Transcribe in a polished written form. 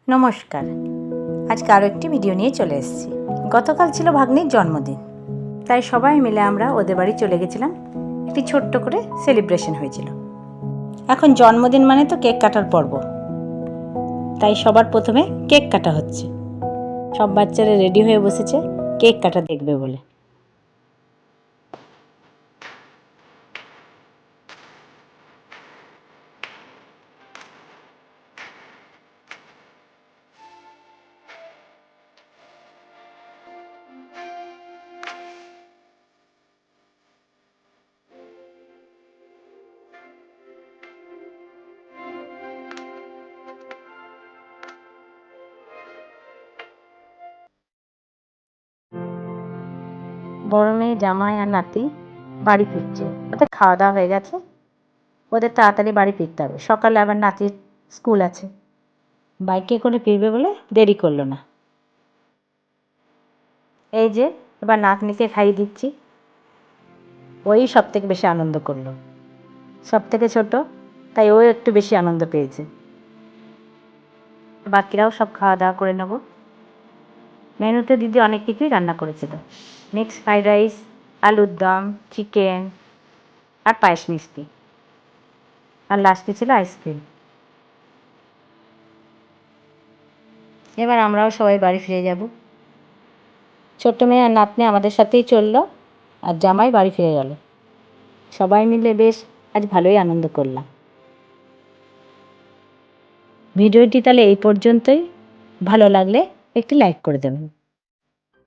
নমস্কার। আজকে আরও একটি ভিডিও নিয়ে চলে এসেছি। গতকাল ছিল ভাগ্নির জন্মদিন, তাই সবাই মিলে আমরা ওদের বাড়ি চলে গেছিলাম। একটি ছোট্ট করে সেলিব্রেশন হয়েছিল। এখন জন্মদিন মানে তো কেক কাটার পর্ব, তাই সবার প্রথমে কেক কাটা হচ্ছে। সব বাচ্চারা রেডি হয়ে বসেছে কেক কাটা দেখবে বলে। বড় মেয়ে, জামাই আর নাতি বাড়ি ফিরছে। ওদের খাওয়া দাওয়া হয়ে গেছে, ওদের তাড়াতাড়ি বাড়ি ফিরতে হবে। সকালে আবার নাতির স্কুল আছে, বাইকে করে ফিরবে বলে দেরি করলো না। এই যে এবার নাতনিকে খাইয়ে দিচ্ছি। ওই সব থেকে বেশি আনন্দ করলো, সব থেকে ছোট, তাই ও একটু বেশি আনন্দ পেয়েছে। বাকিরাও সব খাওয়া দাওয়া করে নেব। মেনুতে দিদি অনেক কিছুই রান্না করেছিল। মিক্সড ফ্রাইড রাইস, আলুর দম, চিকেন আর পায়েস মিষ্টি, আর লাস্টে ছিল আইসক্রিম। এবার আমরাও সবাই বাড়ি ফিরে যাব। ছোট্ট মেয়ে আর নাতনি আমাদের সাথেই চললো, আর জামাই বাড়ি ফিরে গেল। সবাই মিলে বেশ আজ ভালোই আনন্দ করলাম। ভিডিওটি তাহলে এই পর্যন্তই। ভালো লাগলে একটি লাইক করে দেবেন।